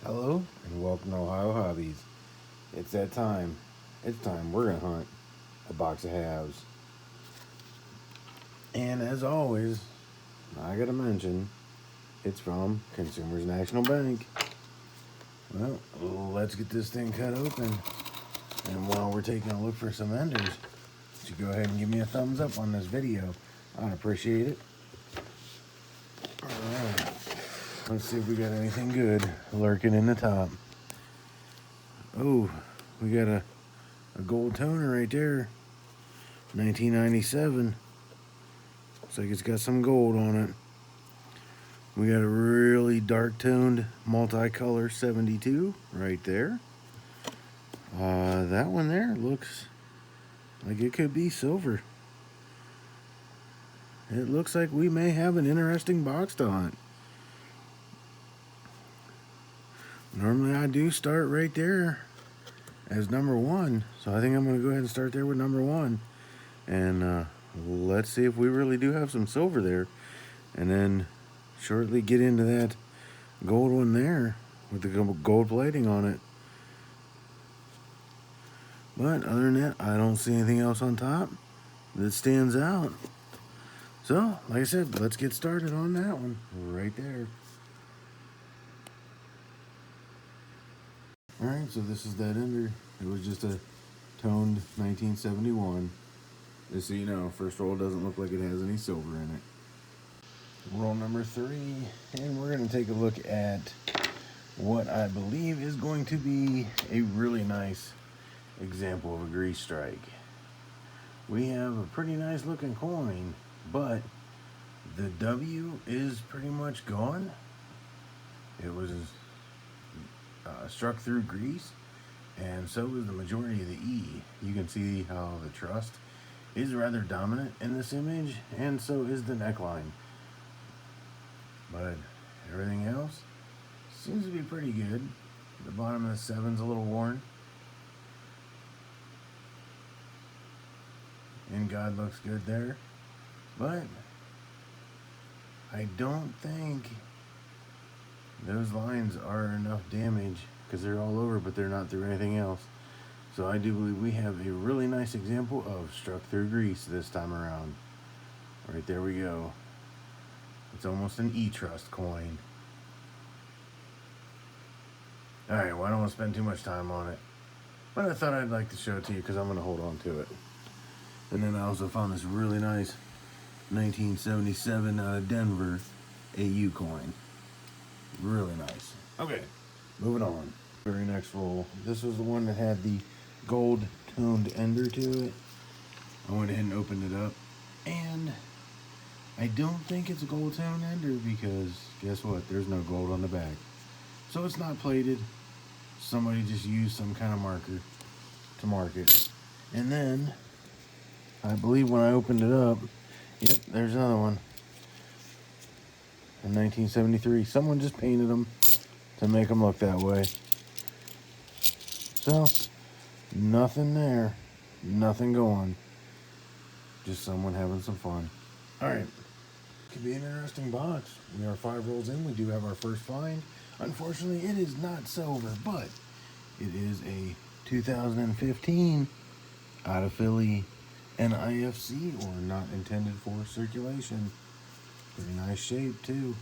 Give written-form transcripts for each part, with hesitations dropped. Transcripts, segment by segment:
Hello and welcome to Ohio Hobbies. It's that time. It's time we're gonna hunt a box of halves. And as always, I gotta mention it's from Consumers National Bank. Well, let's get this thing cut open. And while we're taking a look for some enders, would you go ahead and give me a thumbs up on this video? I'd appreciate it. Alright. Let's see if we got anything good lurking in the top. Oh, we got a gold toner right there. 1997. Looks like it's got some gold on it. We got a really dark toned multicolor 72 right there. That one there looks like it could be silver. It looks like we may have an interesting box to hunt. Normally I do start right there as number one, so I think I'm going to go ahead and start there with number one. And let's see if we really do have some silver there. And then shortly get into that gold one there with the gold plating on it. But other than that, I don't see anything else on top that stands out. So, like I said, let's get started on that one right there. Alright, so this is that ender. It was just a toned 1971. Just so you know, first roll doesn't look like it has any silver in it. Roll number 3, and we're going to take a look at what I believe is going to be a really nice example of a grease strike. We have a pretty nice looking coin, but the W is pretty much gone. It was struck through grease, and so is the majority of the E. You can see how the trust is rather dominant in this image, and so is the neckline. But everything else seems to be pretty good. The bottom of the 7's a little worn. And God looks good there. But I don't think those lines are enough damage, because they're all over, but they're not through anything else. So I do believe we have a really nice example of struck through grease this time around. Right there we go. It's almost an E-Trust coin. Alright, well, I don't want to spend too much time on it, but I thought I'd like to show it to you because I'm going to hold on to it. And then I also found this really nice 1977 out of Denver AU coin. Really nice. Okay, moving on. Very next roll. This was the one that had the gold toned ender to it. I went ahead and opened it up, and I don't think it's a gold toned ender because guess what? There's no gold on the back. So it's not plated. Somebody just used some kind of marker to mark it. And then I believe when I opened it up, yep, there's another one. In 1973, someone just painted them to make them look that way. So, nothing there, nothing going. Just someone having some fun. Alright, could be an interesting box. We are 5 rolls in, we do have our first find. Unfortunately, it is not silver, but it is a 2015 out of Philly NIFC, or not intended for circulation. Pretty nice shape too.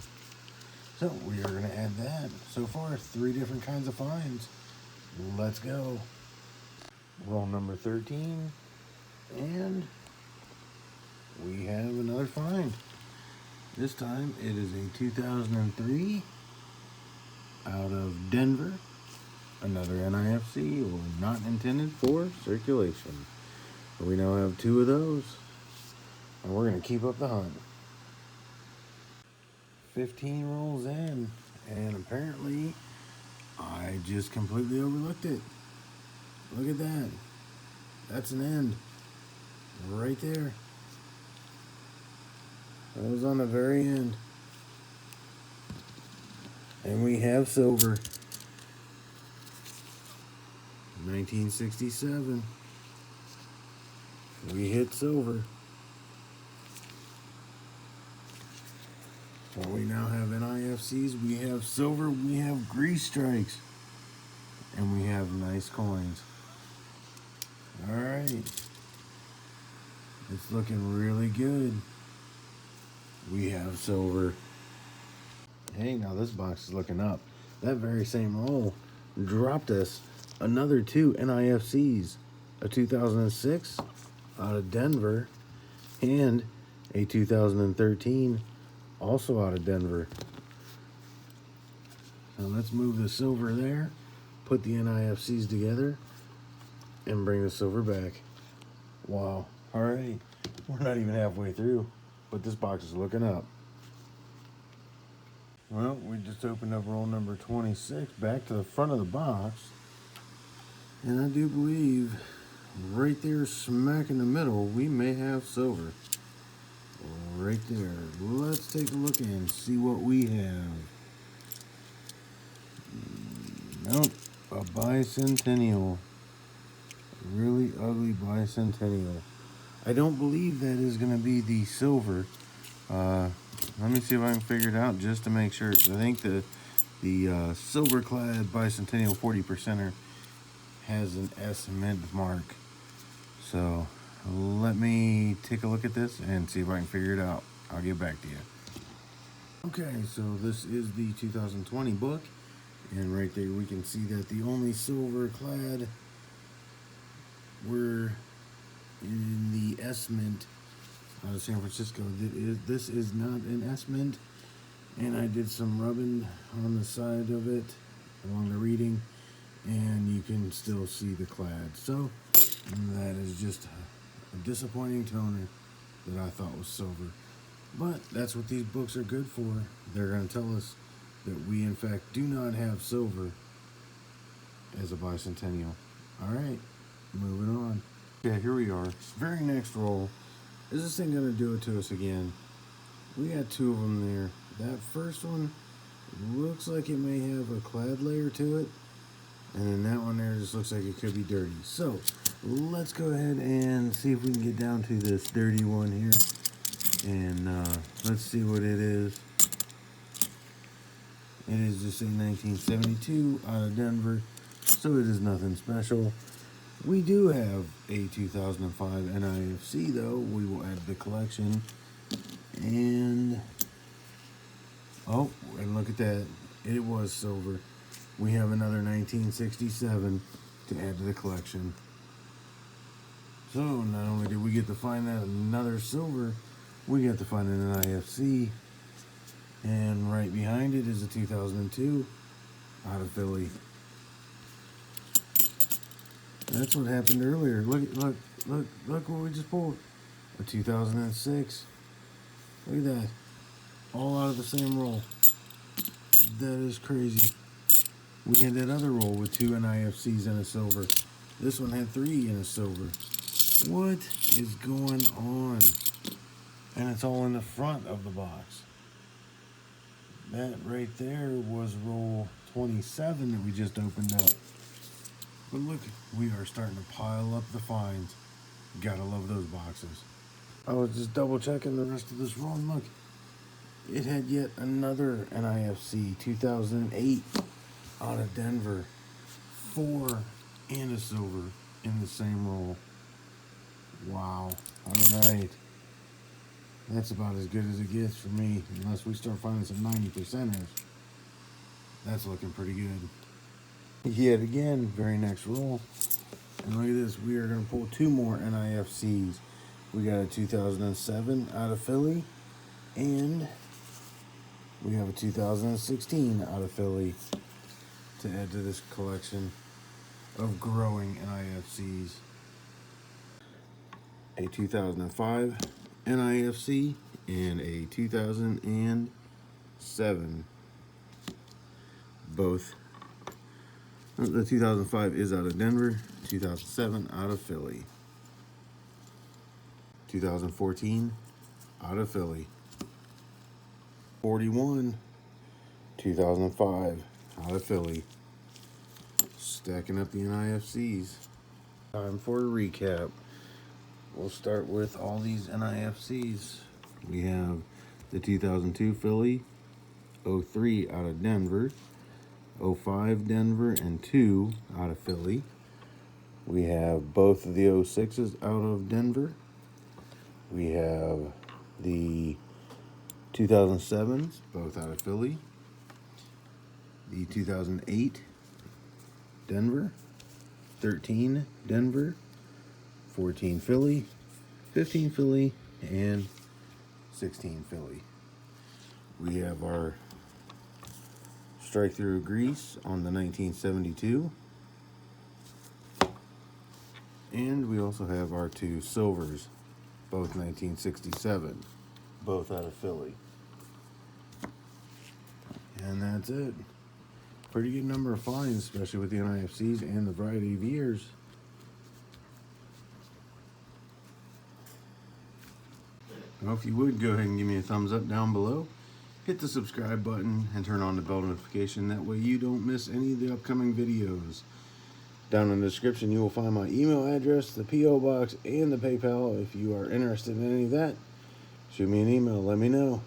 So we are going to add that. So far, 3 different kinds of finds. Let's go. Roll number 13, and we have another find. This time it is a 2003 out of Denver, another NIFC, or not intended for circulation. We now have 2 of those, and we're going to keep up the hunt. 15 rolls in, and apparently I just completely overlooked it. Look at that. That's an end right there. That was on the very end. And we have silver. 1967. We hit silver. Well, we now have NIFCs, we have silver, we have grease strikes, and we have nice coins. Alright. It's looking really good. We have silver. Hey, now this box is looking up. That very same roll dropped us another two NIFCs. A 2006 out of Denver and a 2013 also out of Denver. Now let's move the silver there, put the NIFCs together, and bring the silver back. Wow. All right. We're not even halfway through, but this box is looking up. Well, we just opened up roll number 26 back to the front of the box. And I do believe right there, smack in the middle, we may have silver. Right there. Let's take a look and see what we have. Nope, a bicentennial. Really ugly bicentennial. I don't believe that is going to be the silver. Let me see if I can figure it out just to make sure. I think the silver clad bicentennial 40%er has an S mint mark. So let me take a look at this and see if I can figure it out. I'll get back to you. Okay, so this is the 2020 book, and right there we can see that the only silver clad were in the S mint out of San Francisco. This is not an S mint, and I did some rubbing on the side of it along the reading, and you can still see the clad. So that is just a disappointing toner that I thought was silver. But that's what these books are good for. They're going to tell us that we in fact do not have silver as a bicentennial. All right, moving on. Okay, here we are. Very next roll. Is this thing going to do it to us again? We got two of them there. That first one looks like it may have a clad layer to it. And then that one there just looks like it could be dirty. So let's go ahead and see if we can get down to this dirty one here. And let's see what it is. It is just a 1972 out of Denver, so it is nothing special. We do have a 2005 NIFC though. We will add to the collection. And oh, and look at that. It was silver. We have another 1967 to add to the collection. So not only did we get to find that another silver, we got to find an NIFC. And right behind it is a 2002 out of Philly. That's what happened earlier. Look what we just pulled. A 2006. Look at that. All out of the same roll. That is crazy. We had that other roll with two NIFCs and a silver. This one had three and a silver. What is going on? And it's all in the front of the box. That right there was roll 27 that we just opened up. But look, we are starting to pile up the finds. Gotta love those boxes. I was just double checking the rest of this roll, and look, it had yet another NIFC 2008 out of Denver. 4 and a silver in the same roll. Wow. All right. That's about as good as it gets for me, unless we start finding some 90%ers. That's looking pretty good. Yet again, very next roll. And look at this, we are going to pull two more NIFCs. We got a 2007 out of Philly, and we have a 2016 out of Philly to add to this collection of growing NIFCs. A 2005 NIFC and a 2007. Both. The 2005 is out of Denver, 2007 out of Philly. 2014 out of Philly. 41, 2005 out of Philly. Stacking up the NIFCs. Time for a recap. We'll start with all these NIFCs. We have the 2002 Philly, 03 out of Denver, 05 Denver, and 2 out of Philly. We have both of the 06s out of Denver. We have the 2007s, both out of Philly. The 2008 Denver, 13 Denver, 14 Philly, 15 Philly, and 16 Philly. We have our strike through grease on the 1972. And we also have our two silvers, both 1967, both out of Philly. And that's it. Pretty good number of finds, especially with the NIFCs and the variety of years. Well, if you would, go ahead and give me a thumbs up down below. Hit the subscribe button and turn on the bell notification. That way you don't miss any of the upcoming videos. Down in the description, you will find my email address, the P.O. box, and the PayPal. If you are interested in any of that, shoot me an email. Let me know.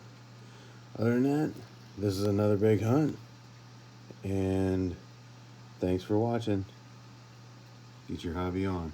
Other than that, this is another big hunt. And thanks for watching. Get your hobby on.